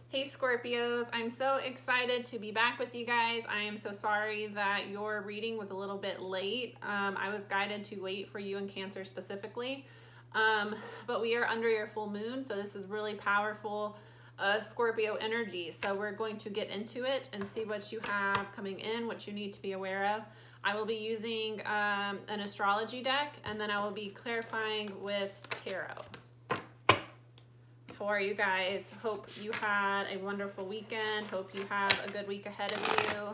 Hey Scorpios, I'm so excited to be back with you guys. I am so sorry that your reading was a little bit late. I was guided to wait for you and Cancer specifically, but we are under your full moon, so this is really powerful Scorpio energy. So we're going to get into it and see what you have coming in, what you need to be aware of. I will be using an astrology deck, and then I will be clarifying with tarot. How are you guys? Hope you had a wonderful weekend. Hope you have a good week ahead of you.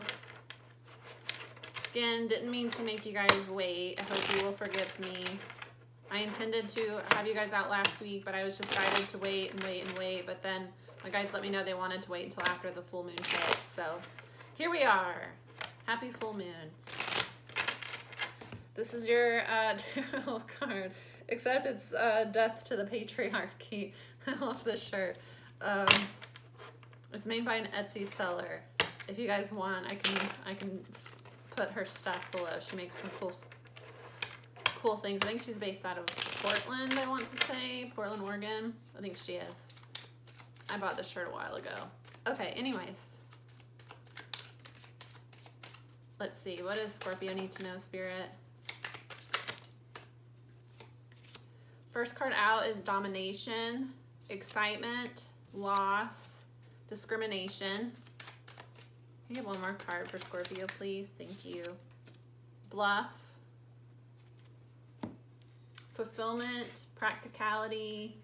Again, didn't mean to make you guys wait. I hope you will forgive me. I intended to have you guys out last week, but I was just guided to wait and wait and wait. But then my guides let me know they wanted to wait until after the full moon hit. So here we are. Happy full moon. This is your tarot card, except it's Death to the Patriarchy. I love this shirt. It's made by an Etsy seller. If you guys want, I can put her stuff below. She makes some cool things. I think she's based out of Portland, I want to say. Portland, Oregon. I think she is. I bought this shirt a while ago. Okay, anyways. Let's see. What does Scorpio need to know, Spirit? First card out is domination, excitement, loss, discrimination. Can I get one more card for Scorpio, please? Thank you. Bluff, fulfillment, practicality,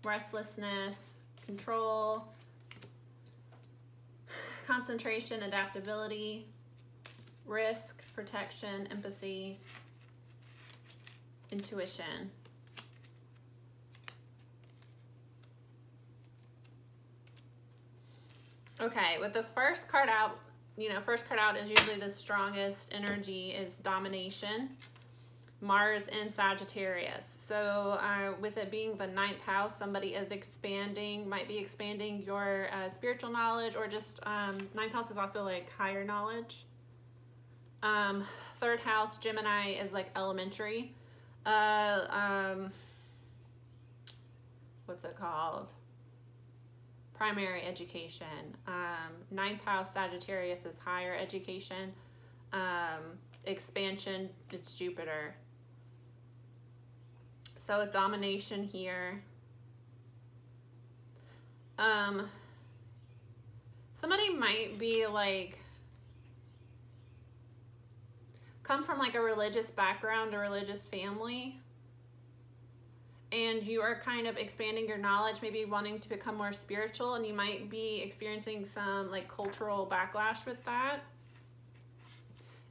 restlessness, control, concentration, adaptability, risk, protection, empathy, intuition. Okay, with the first card out, first card out is usually the strongest energy, is domination. Mars in Sagittarius. So with it being the 9th house, somebody is expanding, might be expanding your spiritual knowledge, or just 9th house is also like higher knowledge. 3rd house, Gemini, is like elementary. What's it called? Primary education. 9th house Sagittarius is higher education. Expansion, it's Jupiter. So with domination here, somebody might be like, come from like a religious background, a religious family, and you are kind of expanding your knowledge, maybe wanting to become more spiritual, and you might be experiencing some like cultural backlash with that.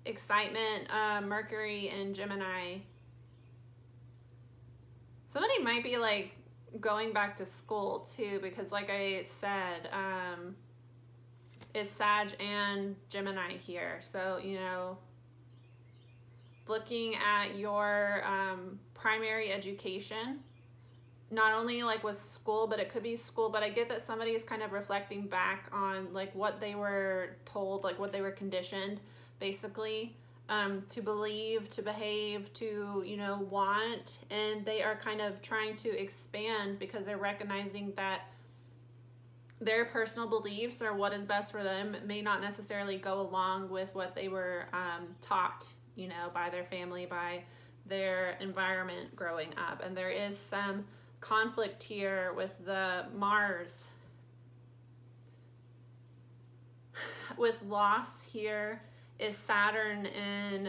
Excitement, Mercury and Gemini. Somebody might be like going back to school too, because like I said, it's Sag and Gemini here. So, looking at your primary education, not only like with school, but it could be school, but I get that somebody is kind of reflecting back on like what they were told, like what they were conditioned basically to believe, to behave, to want, and they are kind of trying to expand because they're recognizing that their personal beliefs or what is best for them may not necessarily go along with what they were taught, by their family, by their environment growing up. And there is some conflict here with the Mars. With loss here is Saturn in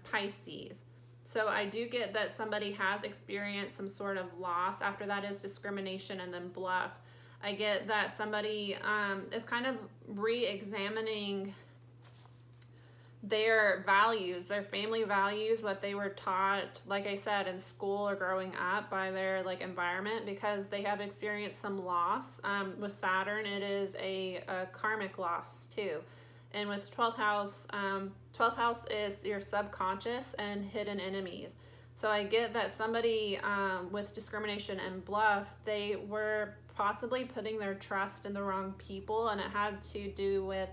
Pisces. So I do get that somebody has experienced some sort of loss. After that is discrimination and then bluff. I get that somebody is kind of re-examining their values, their family values, what they were taught, like I said, in school or growing up by their like environment, because they have experienced some loss. With Saturn, it is a karmic loss too. And with 12th house is your subconscious and hidden enemies. So I get that somebody with discrimination and bluff, they were possibly putting their trust in the wrong people, and it had to do with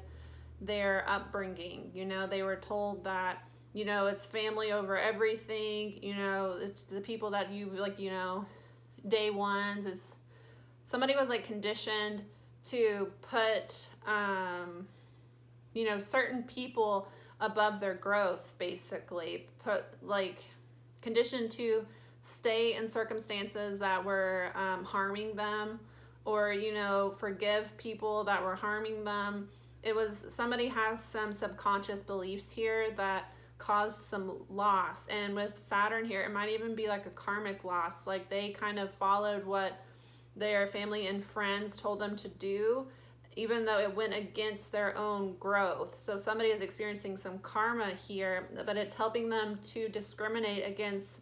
their upbringing. They were told that, it's family over everything, it's the people that you like, day ones. Is somebody was like conditioned to put, you know, certain people above their growth, basically. Conditioned to stay in circumstances that were harming them, or, you know, forgive people that were harming them. It was, somebody has some subconscious beliefs here that caused some loss. And with Saturn here, it might even be like a karmic loss. Like they kind of followed what their family and friends told them to do, even though it went against their own growth. So somebody is experiencing some karma here, but it's helping them to discriminate against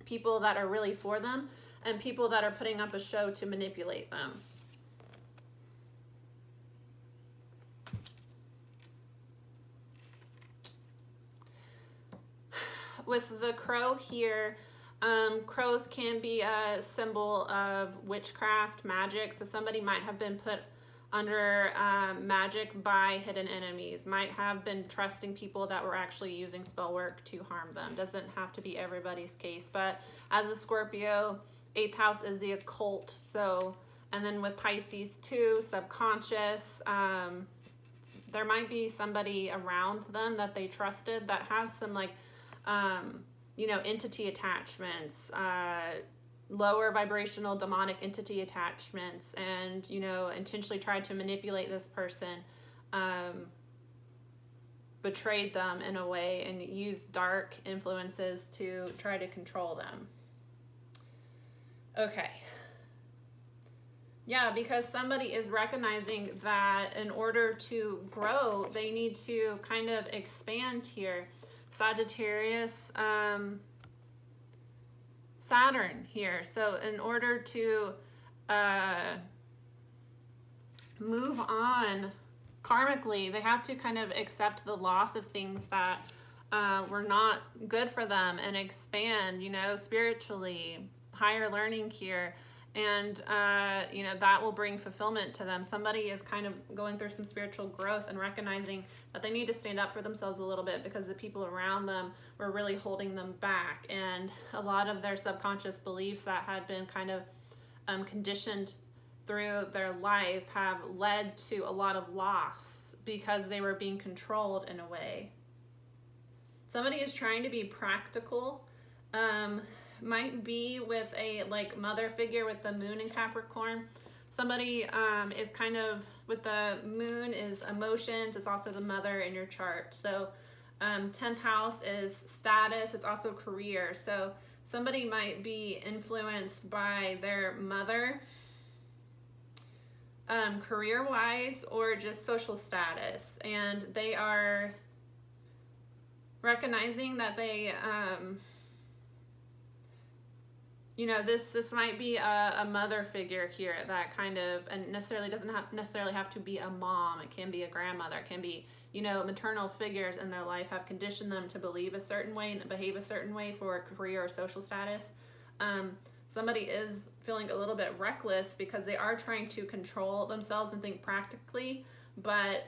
people that are really for them and people that are putting up a show to manipulate them. With the crow here, crows can be a symbol of witchcraft, magic. So somebody might have been put under magic by hidden enemies, might have been trusting people that were actually using spell work to harm them. Doesn't have to be everybody's case, but as a Scorpio, 8th house is the occult. So, and then with Pisces too, subconscious, there might be somebody around them that they trusted that has some like, you know, entity attachments, lower vibrational demonic entity attachments, and, you know, intentionally tried to manipulate this person, betrayed them in a way, and used dark influences to try to control them. Okay. Yeah, because somebody is recognizing that in order to grow, they need to kind of expand here. Sagittarius, Saturn here. So in order to move on karmically, they have to kind of accept the loss of things that were not good for them and expand, you know, spiritually, higher learning here. And, you know, that will bring fulfillment to them. Somebody is kind of going through some spiritual growth and recognizing that they need to stand up for themselves a little bit because the people around them were really holding them back. And a lot of their subconscious beliefs that had been kind of conditioned through their life have led to a lot of loss because they were being controlled in a way. Somebody is trying to be practical. Might be with a like mother figure with the moon in Capricorn. Somebody is kind of, with the moon is emotions. It's also the mother in your chart. So 10th house is status. It's also career. So somebody might be influenced by their mother, career-wise, or just social status. And they are recognizing that they... you know, this might be a mother figure here that kind of, and necessarily doesn't necessarily have to be a mom. It can be a grandmother. It can be, you know, maternal figures in their life have conditioned them to believe a certain way and behave a certain way for career or social status. Somebody is feeling a little bit reckless because they are trying to control themselves and think practically, but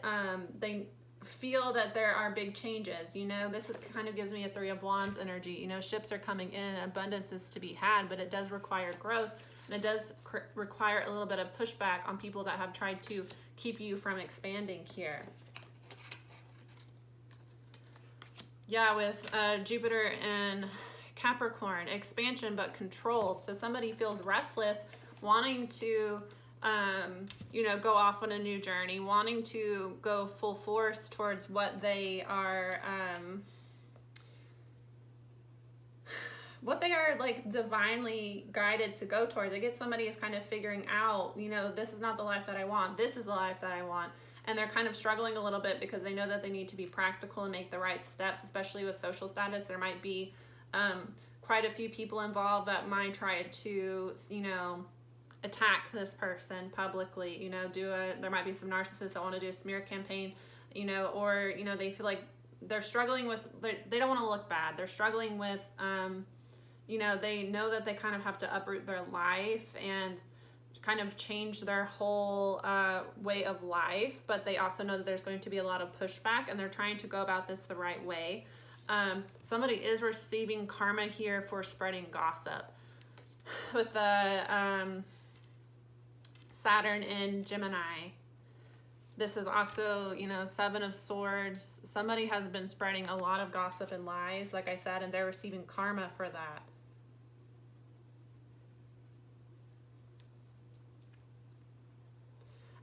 they feel that there are big changes. You know, this is kind of gives me a 3 of Wands energy. You know, ships are coming in, abundance is to be had, but it does require growth, and it does require a little bit of pushback on people that have tried to keep you from expanding here. Yeah, with Jupiter and Capricorn, expansion but controlled. So somebody feels restless, wanting to you know, go off on a new journey, wanting to go full force towards what they are like divinely guided to go towards. I get somebody is kind of figuring out, you know, this is not the life that I want, this is the life that I want, and they're kind of struggling a little bit because they know that they need to be practical and make the right steps, especially with social status. There might be quite a few people involved that might try to, you know, attack this person publicly, you know, there might be some narcissists that want to do a smear campaign, you know, or, you know, they feel like they're struggling with, they don't want to look bad. They're struggling with, you know, they know that they kind of have to uproot their life and kind of change their whole way of life, but they also know that there's going to be a lot of pushback, and they're trying to go about this the right way. Somebody is receiving karma here for spreading gossip. With the Saturn in Gemini. This is also, you know, Seven of Swords. Somebody has been spreading a lot of gossip and lies, like I said, and they're receiving karma for that.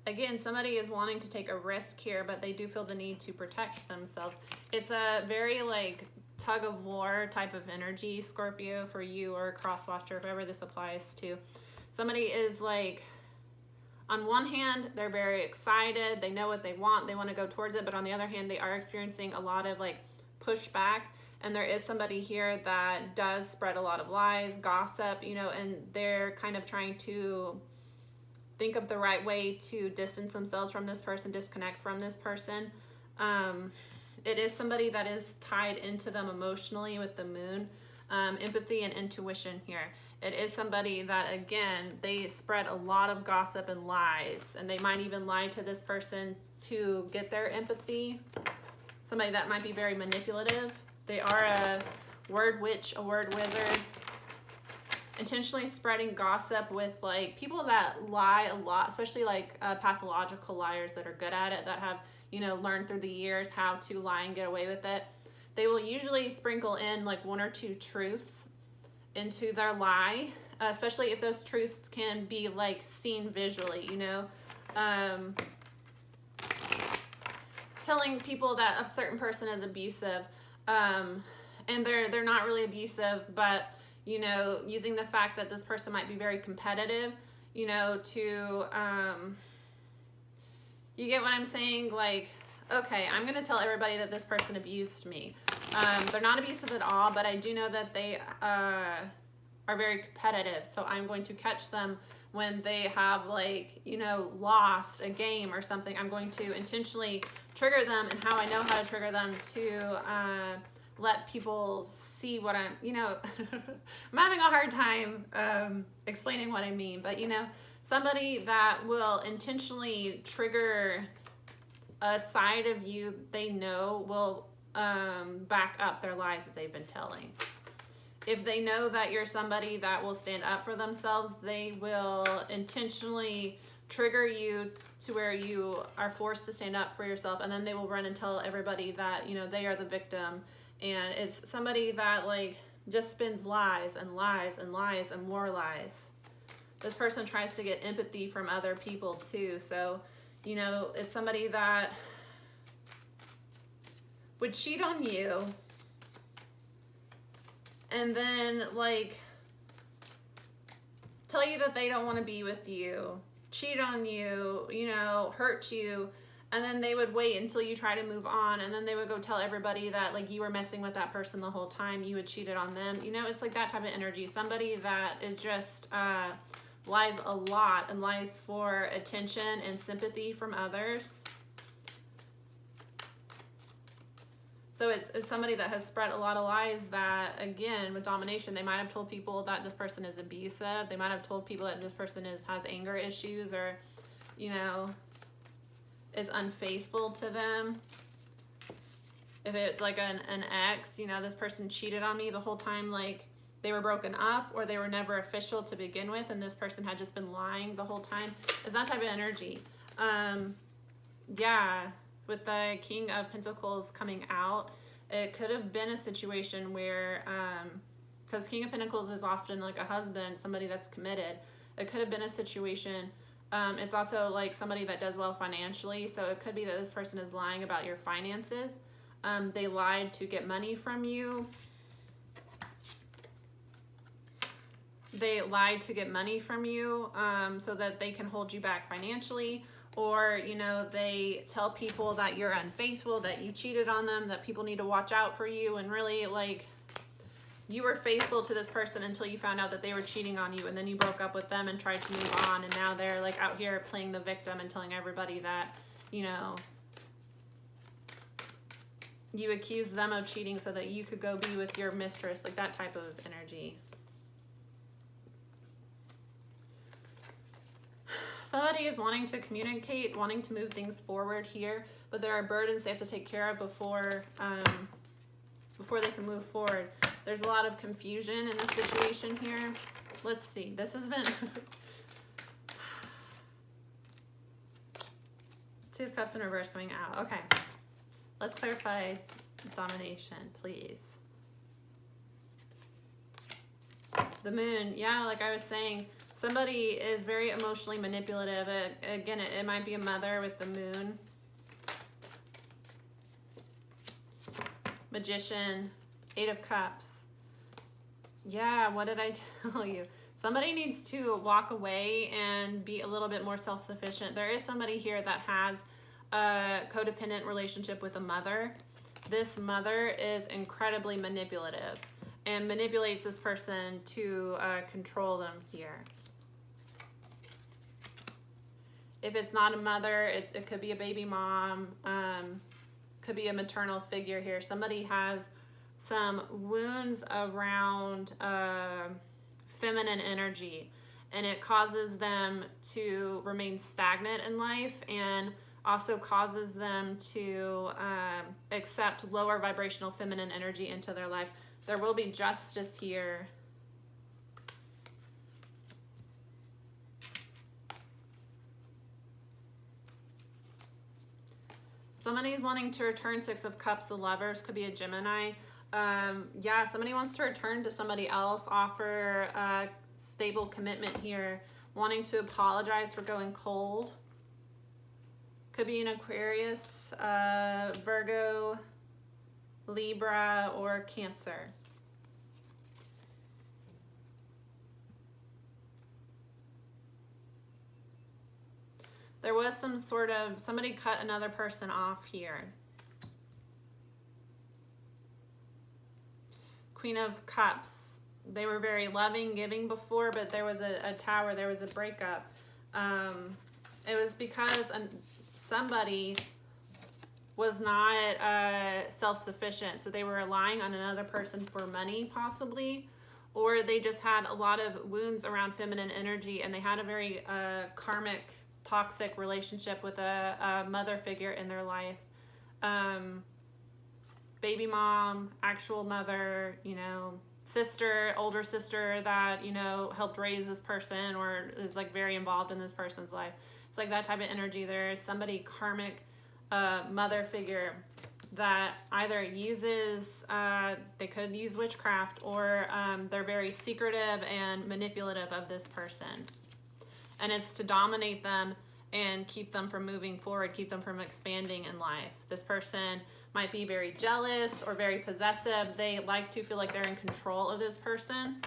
Again, somebody is wanting to take a risk here, but they do feel the need to protect themselves. It's a very, like, tug of war type of energy, Scorpio, for you or a cross watcher, whoever this applies to. Somebody is like, on one hand, they're very excited. They know what they want. They want to go towards it. But on the other hand, they are experiencing a lot of like pushback. And there is somebody here that does spread a lot of lies, gossip, you know, and they're kind of trying to think of the right way to distance themselves from this person, disconnect from this person. It is somebody that is tied into them emotionally with the moon, empathy and intuition here. It is somebody that, again, they spread a lot of gossip and lies, and they might even lie to this person to get their empathy. Somebody that might be very manipulative. They are a word witch, a word wizard. Intentionally spreading gossip with like people that lie a lot, especially like pathological liars that are good at it, that have, you know, learned through the years how to lie and get away with it. They will usually sprinkle in like one or two truths into their lie, especially if those truths can be like seen visually, you know. Telling people that a certain person is abusive, and they're not really abusive, but you know, using the fact that this person might be very competitive, you know, to you get what I'm saying? Like, okay, I'm gonna tell everybody that this person abused me. They're not abusive at all, but I do know that they are very competitive. So I'm going to catch them when they have, like, you know, lost a game or something. I'm going to intentionally trigger them, and how I know how to trigger them to let people see what I'm, you know, I'm having a hard time explaining what I mean, but, you know, somebody that will intentionally trigger a side of you they know will back up their lies that they've been telling. If they know that you're somebody that will stand up for themselves, they will intentionally trigger you to where you are forced to stand up for yourself, and then they will run and tell everybody that, you know, they are the victim. And it's somebody that like just spins lies and lies and lies and more lies. This person tries to get empathy from other people too. So, you know, it's somebody that would cheat on you and then like tell you that they don't want to be with you, cheat on you, you know, hurt you, and then they would wait until you try to move on, and then they would go tell everybody that like you were messing with that person the whole time, you had cheated on them. You know, it's like that type of energy. Somebody that is just lies a lot and lies for attention and sympathy from others. So it's somebody that has spread a lot of lies that, again, with domination, they might have told people that this person is abusive. They might have told people that this person has anger issues, or, you know, is unfaithful to them. If it's like an ex, you know, this person cheated on me the whole time, like they were broken up or they were never official to begin with, and this person had just been lying the whole time. It's that type of energy. Yeah, with the King of Pentacles coming out, it could have been a situation where, because King of Pentacles is often like a husband, somebody that's committed. It could have been a situation. It's also like somebody that does well financially. So it could be that this person is lying about your finances. They lied to get money from you. They lied to get money from you so that they can hold you back financially. Or, you know, they tell people that you're unfaithful, that you cheated on them, that people need to watch out for you. And really, like, you were faithful to this person until you found out that they were cheating on you. And then you broke up with them and tried to move on. And now they're, like, out here playing the victim and telling everybody that, you know, you accused them of cheating so that you could go be with your mistress. Like, that type of energy. Somebody is wanting to communicate, wanting to move things forward here, but there are burdens they have to take care of before they can move forward. There's a lot of confusion in this situation here. Let's see. This has been Two of Cups in reverse coming out. Okay. Let's clarify domination, please. The Moon. Yeah, like I was saying, somebody is very emotionally manipulative. Again, it might be a mother with the Moon. Magician. Eight of Cups. Yeah, what did I tell you? Somebody needs to walk away and be a little bit more self-sufficient. There is somebody here that has a codependent relationship with a mother. This mother is incredibly manipulative and manipulates this person to control them here. If it's not a mother, it could be a baby mom, could be a maternal figure here. Somebody has some wounds around feminine energy, and it causes them to remain stagnant in life and also causes them to accept lower vibrational feminine energy into their life. There will be justice here. Somebody's wanting to return. Six of Cups, the Lovers, could be a Gemini. Yeah, somebody wants to return to somebody else, offer a stable commitment here, wanting to apologize for going cold. Could be an Aquarius, Virgo, Libra, or Cancer. There was some sort of, somebody cut another person off here. Queen of Cups. They were very loving, giving before, but there was a tower, there was a breakup. It was because somebody was not self-sufficient, so they were relying on another person for money, possibly, or they just had a lot of wounds around feminine energy, and they had a very karmic, toxic relationship with a mother figure in their life. Baby mom, actual mother, you know, sister, older sister that, you know, helped raise this person or is like very involved in this person's life. It's like that type of energy. There is somebody karmic mother figure that either uses, they could use witchcraft, or they're very secretive and manipulative of this person. And it's to dominate them and keep them from moving forward, keep them from expanding in life. This person might be very jealous or very possessive. They like to feel like they're in control of this person.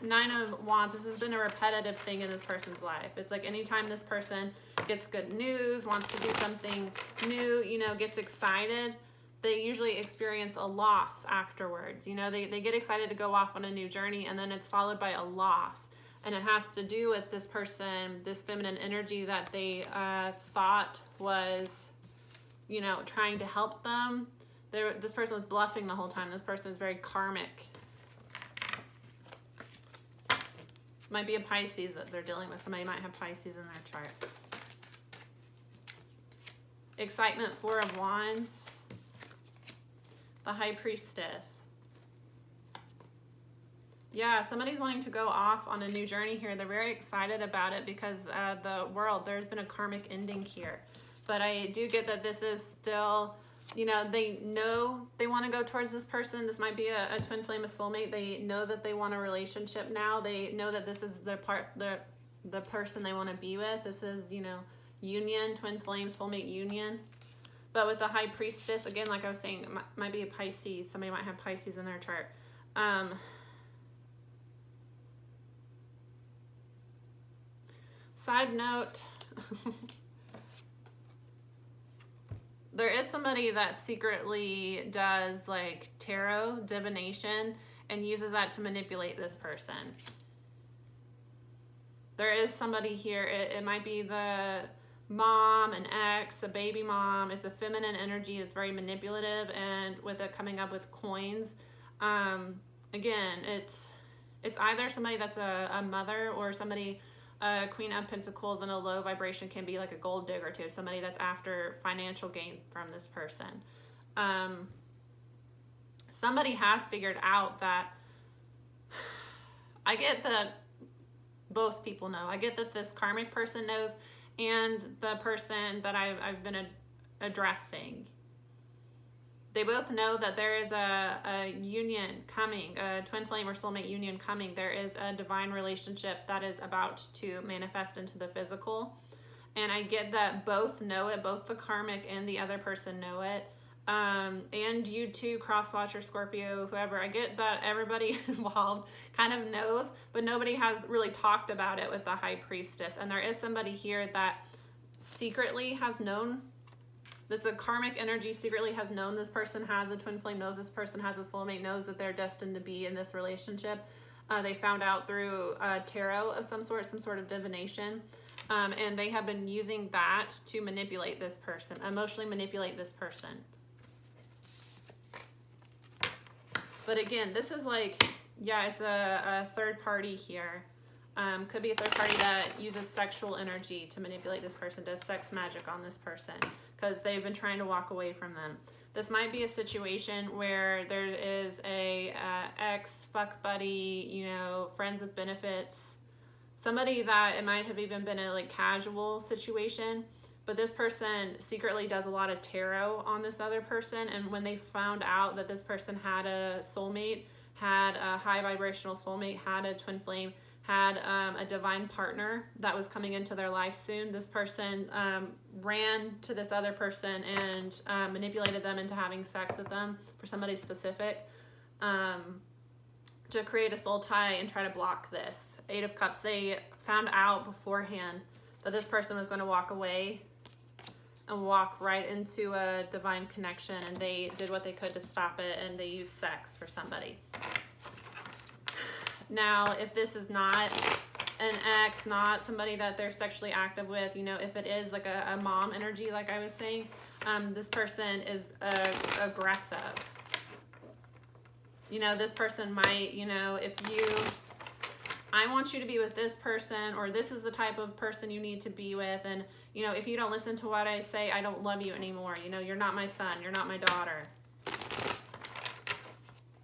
Nine of Wands. This has been a repetitive thing in this person's life. It's like anytime this person gets good news, wants to do something new, you know, gets excited, they usually experience a loss afterwards. You know, they get excited to go off on a new journey, and then it's followed by a loss. And it has to do with this person, this feminine energy that they thought was, you know, trying to help them. This person was bluffing the whole time. This person is very karmic. Might be a Pisces that they're dealing with. Somebody might have Pisces in their chart. Excitement, Four of Wands. The High Priestess. Yeah, somebody's wanting to go off on a new journey here. They're very excited about it because the world, there's been a karmic ending here. But I do get that this is still, you know they want to go towards this person. This might be a twin flame, a soulmate. They know that they want a relationship now. They know that this is the person they want to be with. This is, you know, union, twin flame, soulmate union. But with the High Priestess, again, like I was saying, it might be a Pisces. Somebody might have Pisces in their chart. Side note, there is somebody that secretly does like tarot, divination, and uses that to manipulate this person. There is somebody here, it might be the mom, an ex, a baby mom. It's a feminine energy. It's very manipulative, and with it coming up with coins, again, it's either somebody that's a mother or somebody. Queen of Pentacles in a low vibration can be like a gold digger too. Somebody that's after financial gain from this person. Somebody has figured out that, I get that both people know. I get that this karmic person knows, and the person that I've been addressing. They both know that there is a union coming, a twin flame or soulmate union coming. There is a divine relationship that is about to manifest into the physical. And I get that both know it, both the karmic and the other person know it. And you too, cross-watcher, Scorpio, whoever. I get that everybody involved kind of knows, but nobody has really talked about it with the high priestess. And there is somebody here that secretly has known. That's a karmic energy, secretly has known this person has a twin flame, knows this person has a soulmate, knows that they're destined to be in this relationship. They found out through tarot of some sort of divination. And they have been using that to manipulate this person, emotionally manipulate this person. But again, this is like, yeah, it's a third party here. Could be a third party that uses sexual energy to manipulate this person, does sex magic on this person, because they've been trying to walk away from them. This might be a situation where there is a ex, fuck buddy, you know, friends with benefits, somebody that it might have even been a like casual situation, but this person secretly does a lot of tarot on this other person. And when they found out that this person had a soulmate, had a high vibrational soulmate, had a twin flame, had a divine partner that was coming into their life soon, this person ran to this other person and manipulated them into having sex with them for somebody specific, to create a soul tie and try to block this. Eight of Cups, they found out beforehand that this person was going to walk away and walk right into a divine connection, and they did what they could to stop it, and they used sex for somebody. Now, if this is not an ex, not somebody that they're sexually active with, you know, if it is like a mom energy, like I was saying, this person is aggressive. You know, this person might, you know, if I want you to be with this person, or this is the type of person you need to be with, and, you know, if you don't listen to what I say, I don't love you anymore. You know, you're not my son, you're not my daughter.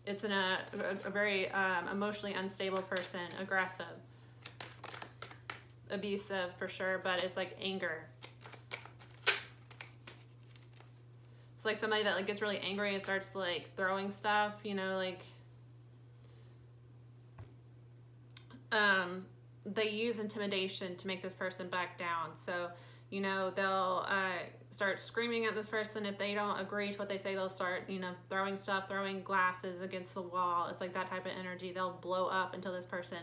It's a very emotionally unstable person, aggressive, abusive for sure, but it's like anger. It's like somebody that like gets really angry and starts like throwing stuff, you know, like they use intimidation to make this person back down. So, you know, they'll start screaming at this person. If they don't agree to what they say, they'll start, you know, throwing stuff, throwing glasses against the wall. It's like that type of energy. They'll blow up until this person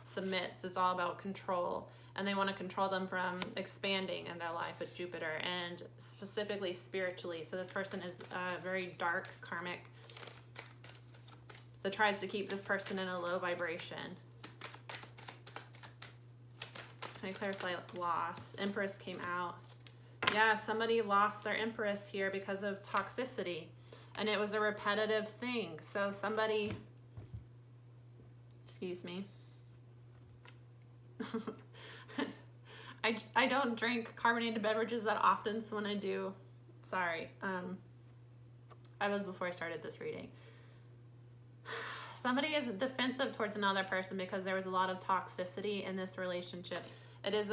submits. It's all about control. And they want to control them from expanding in their life with Jupiter, and specifically spiritually. So this person is very dark karmic that tries to keep this person in a low vibration. Can I clarify loss? Empress came out. Yeah, somebody lost their Empress here because of toxicity. And it was a repetitive thing. So somebody, excuse me. I don't drink carbonated beverages that often, so when I do, sorry. I was before I started this reading. Somebody is defensive towards another person because there was a lot of toxicity in this relationship. It is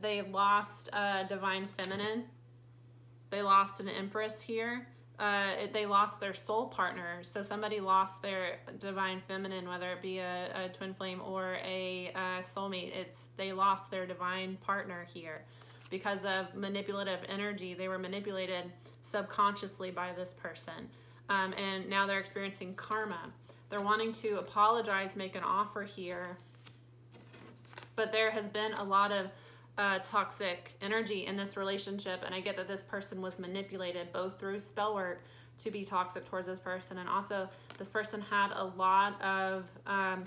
they lost a divine feminine. They lost an Empress here. They lost their soul partner. So somebody lost their divine feminine, whether it be a twin flame or a soulmate. They lost their divine partner here because of manipulative energy. They were manipulated subconsciously by this person. And now they're experiencing karma. They're wanting to apologize, make an offer here. But there has been a lot of toxic energy in this relationship, and I get that this person was manipulated both through spell work to be toxic towards this person, and also this person had a lot of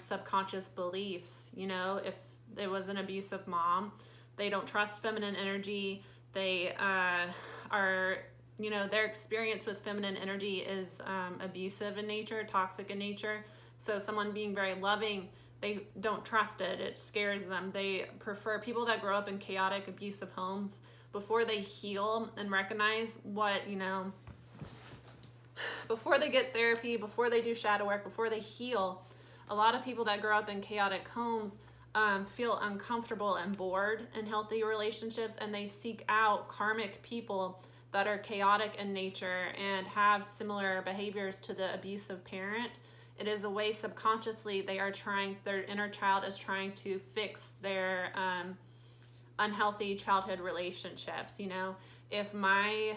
subconscious beliefs. You know, if it was an abusive mom, they don't trust feminine energy. They are, you know, their experience with feminine energy is abusive in nature, toxic in nature. So someone being very loving, they don't trust it. It scares them. They prefer people that grow up in chaotic, abusive homes. Before they heal and recognize what, you know, before they get therapy, before they do shadow work, before they heal, a lot of people that grow up in chaotic homes feel uncomfortable and bored in healthy relationships, and they seek out karmic people that are chaotic in nature and have similar behaviors to the abusive parent. It is a way subconsciously their inner child is trying to fix their unhealthy childhood relationships. You know, if my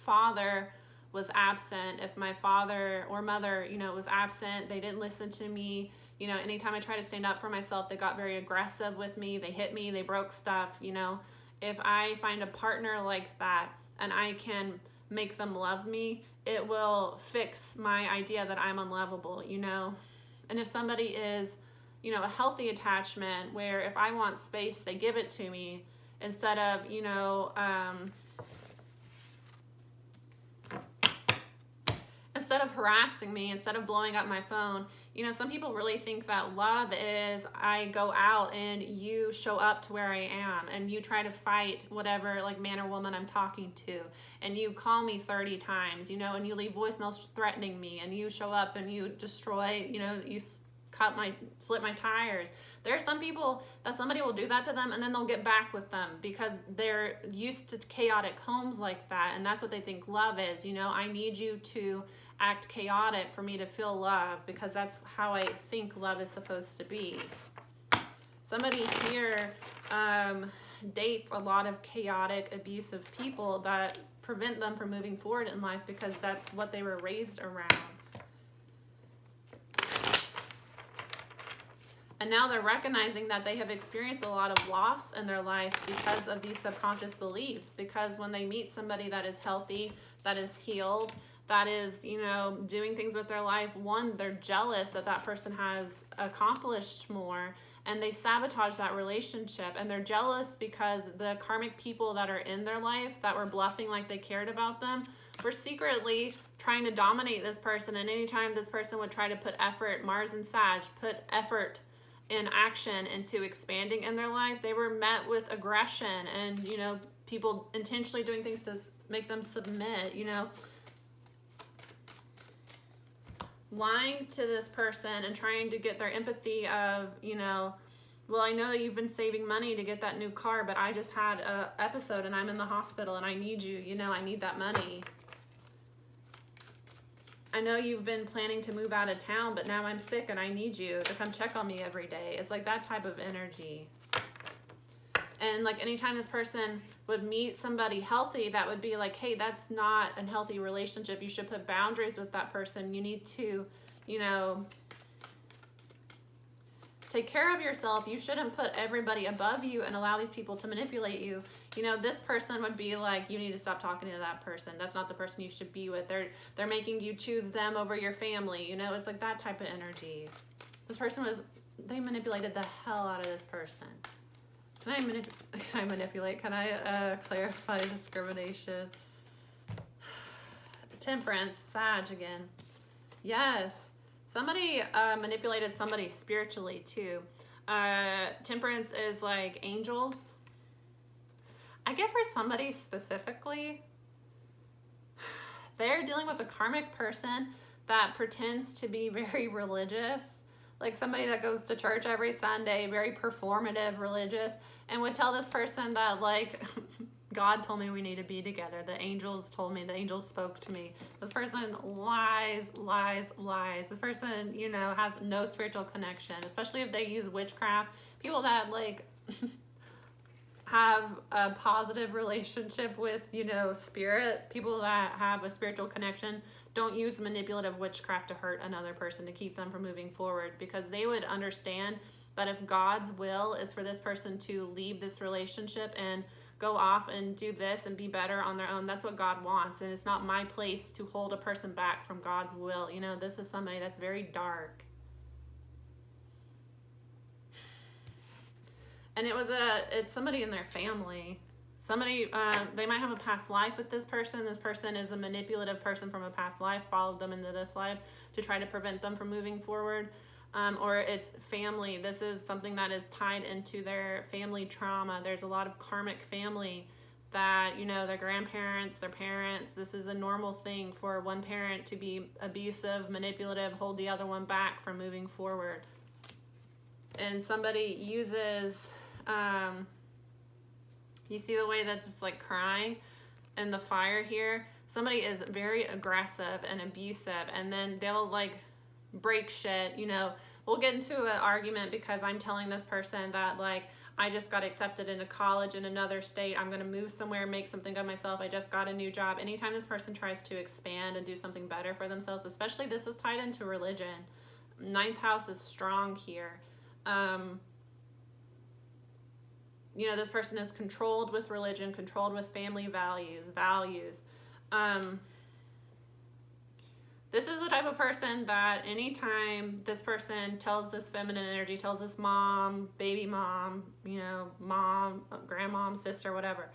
father was absent, if my father or mother, you know, was absent, they didn't listen to me, you know, anytime I tried to stand up for myself, they got very aggressive with me, they hit me, they broke stuff, you know. If I find a partner like that and I can make them love me, it will fix my idea that I'm unlovable, you know. And if somebody is, you know, a healthy attachment where if I want space, they give it to me instead of, you know, instead of harassing me, instead of blowing up my phone. You know, some people really think that love is I go out and you show up to where I am and you try to fight whatever like man or woman I'm talking to, and you call me 30 times, you know, and you leave voicemails threatening me, and you show up and you destroy, you know, you slip my tires. There are some people that somebody will do that to them and then they'll get back with them because they're used to chaotic homes like that, and that's what they think love is. You know, I need you to act chaotic for me to feel love because that's how I think love is supposed to be. Somebody here dates a lot of chaotic, abusive people that prevent them from moving forward in life because that's what they were raised around. And now they're recognizing that they have experienced a lot of loss in their life because of these subconscious beliefs. Because when they meet somebody that is healthy, that is healed, that is, you know, doing things with their life, one, they're jealous that that person has accomplished more, and they sabotage that relationship. And they're jealous because the karmic people that are in their life that were bluffing like they cared about them were secretly trying to dominate this person. And anytime this person would try to put effort, Mars and Sag, put effort in action into expanding in their life, they were met with aggression and, you know, people intentionally doing things to make them submit, you know, lying to this person and trying to get their empathy of, you know, well, I know that you've been saving money to get that new car, but I just had a episode and I'm in the hospital and I need you, you know, I need that money. I know you've been planning to move out of town, but now I'm sick and I need you to come check on me every day. It's like that type of energy. And like anytime this person would meet somebody healthy, that would be like, hey, that's not a healthy relationship. You should put boundaries with that person. You need to, you know, take care of yourself. You shouldn't put everybody above you and allow these people to manipulate you. You know, this person would be like, you need to stop talking to that person. That's not the person you should be with. They're making you choose them over your family. You know, it's like that type of energy. This person they manipulated the hell out of this person. Can I manipulate? Can I clarify discrimination? Temperance, Sag again. Yes. Somebody manipulated somebody spiritually too. Temperance is like angels. I get for somebody specifically, they're dealing with a karmic person that pretends to be very religious, like somebody that goes to church every Sunday, very performative religious, and would tell this person that like, God told me we need to be together. The angels told me, the angels spoke to me. This person lies. This person, you know, has no spiritual connection, especially if they use witchcraft. People that like have a positive relationship with, you know, spirit, people that have a spiritual connection don't use manipulative witchcraft to hurt another person to keep them from moving forward, because they would understand that if God's will is for this person to leave this relationship and go off and do this and be better on their own, that's what God wants. And it's not my place to hold a person back from God's will. You know, this is somebody that's very dark. And it's somebody in their family. Somebody, they might have a past life with this person. This person is a manipulative person from a past life, followed them into this life to try to prevent them from moving forward. Or it's family. This is something that is tied into their family trauma. There's a lot of karmic family that, you know, their grandparents, their parents, this is a normal thing for one parent to be abusive, manipulative, hold the other one back from moving forward. and somebody uses, you see the way that's just like crying and the fire here? Somebody is very aggressive and abusive, and then they'll like break shit, you know. We'll get into an argument because I'm telling this person that like, I just got accepted into college in another state. I'm going to move somewhere, make something of myself. I just got a new job. Anytime this person tries to expand and do something better for themselves, especially this is tied into religion. Ninth house is strong here. You know, this person is controlled with religion, controlled with family values. This is the type of person that anytime this person tells this feminine energy, tells this mom, baby mom, you know, mom, grandmom, sister, whatever.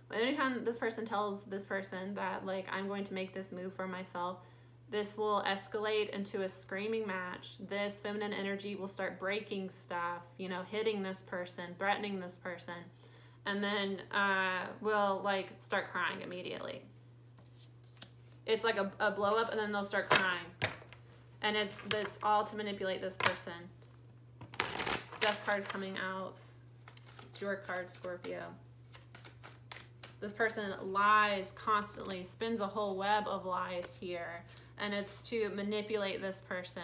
But anytime this person tells this person that, like, I'm going to make this move for myself, this will escalate into a screaming match. This feminine energy will start breaking stuff, you know, hitting this person, threatening this person, and then will, like, start crying immediately. It's like a blow up, and then they'll start crying. And it's all to manipulate this person. Death card coming out. It's your card, Scorpio. This person lies constantly, spins a whole web of lies here. And it's to manipulate this person.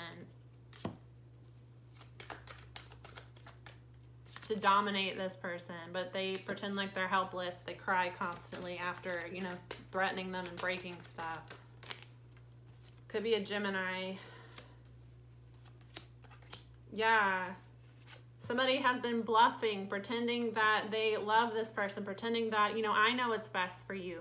To dominate this person. But they pretend like they're helpless. They cry constantly after, you know, threatening them and breaking stuff. Could be a Gemini. Yeah. Somebody has been bluffing, pretending that they love this person, pretending that, you know, I know what's best for you.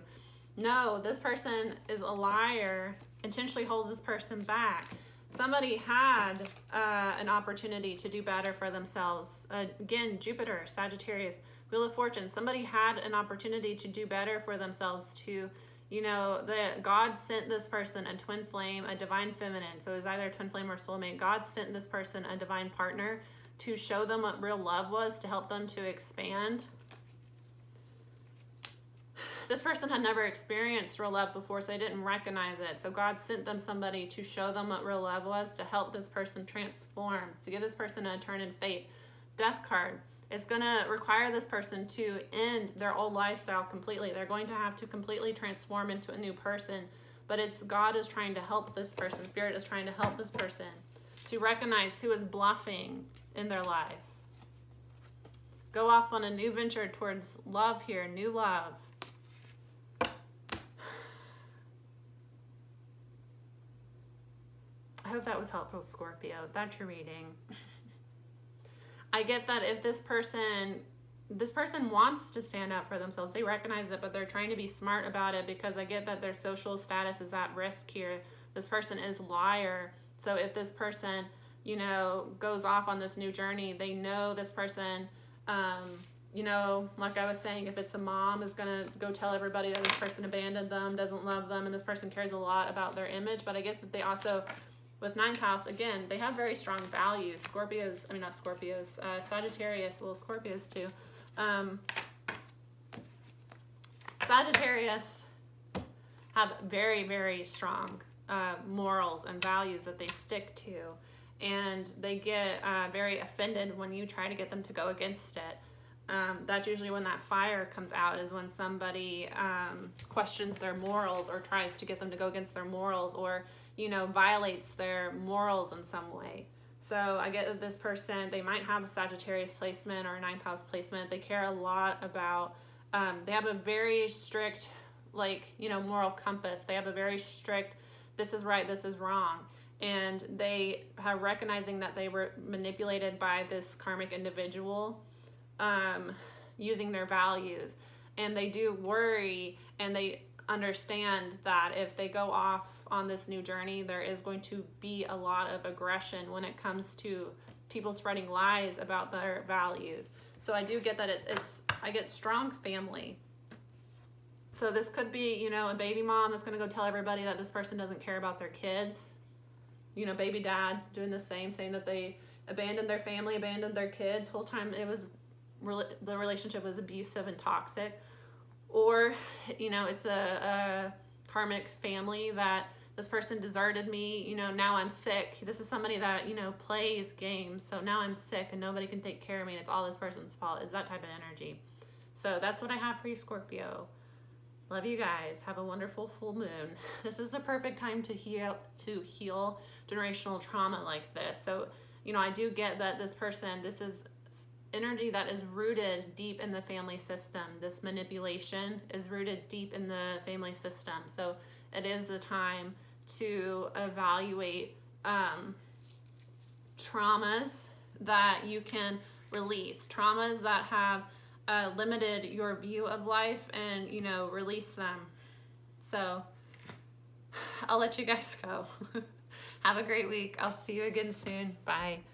No, this person is a liar, intentionally holds this person back. Somebody had an opportunity to do better for themselves. Again, Jupiter, Sagittarius, Wheel of Fortune. Somebody had an opportunity to do better for themselves, to, you know, God sent this person a twin flame, a divine feminine. So it was either a twin flame or soulmate. God sent this person a divine partner to show them what real love was, to help them to expand. This person had never experienced real love before, so they didn't recognize it. So God sent them somebody to show them what real love was, to help this person transform, to give this person a turn in fate. Death card. It's going to require this person to end their old lifestyle completely. They're going to have to completely transform into a new person. But it's God is trying to help this person. Spirit is trying to help this person to recognize who is bluffing in their life. Go off on a new venture towards love here, new love. I hope that was helpful, Scorpio. That's your reading. I get that if this person wants to stand up for themselves, they recognize it, but they're trying to be smart about it, because I get that their social status is at risk here. This person is a liar. So if this person, you know, goes off on this new journey, they know this person, you know, like I was saying, if it's a mom is going to go tell everybody that this person abandoned them, doesn't love them, and this person cares a lot about their image. But I get that they also, with ninth house, again, they have very strong values. Sagittarius, well, Scorpios too. Sagittarius have very, very strong morals and values that they stick to. And they get very offended when you try to get them to go against it. That's usually when that fire comes out, is when somebody questions their morals or tries to get them to go against their morals, or, you know, violates their morals in some way. So I get that this person, they might have a Sagittarius placement or a ninth house placement. They care a lot about, they have a very strict, like, you know, moral compass. They have a very strict, this is right, this is wrong. And they are recognizing that they were manipulated by this karmic individual, using their values. And they do worry, and they understand that if they go off on this new journey, there is going to be a lot of aggression when it comes to people spreading lies about their values. So I do get that I get strong family. So this could be, you know, a baby mom that's going to go tell everybody that this person doesn't care about their kids. You know, baby dad doing the same, saying that they abandoned their family, abandoned their kids. Whole time the relationship was abusive and toxic. Or, you know, it's a karmic family that this person deserted me, you know, now I'm sick. This is somebody that, you know, plays games, so now I'm sick and nobody can take care of me and it's all this person's fault. Is that type of energy. So that's what I have for you, Scorpio. Love you guys. Have a wonderful full moon. This is the perfect time to heal generational trauma like this. So, you know, I do get that this person, this is energy that is rooted deep in the family system. This manipulation is rooted deep in the family system. So it is the time to evaluate traumas that you can release, traumas that have limited your view of life, and, you know, release them. So I'll let you guys go. Have a great week. I'll see you again soon. Bye.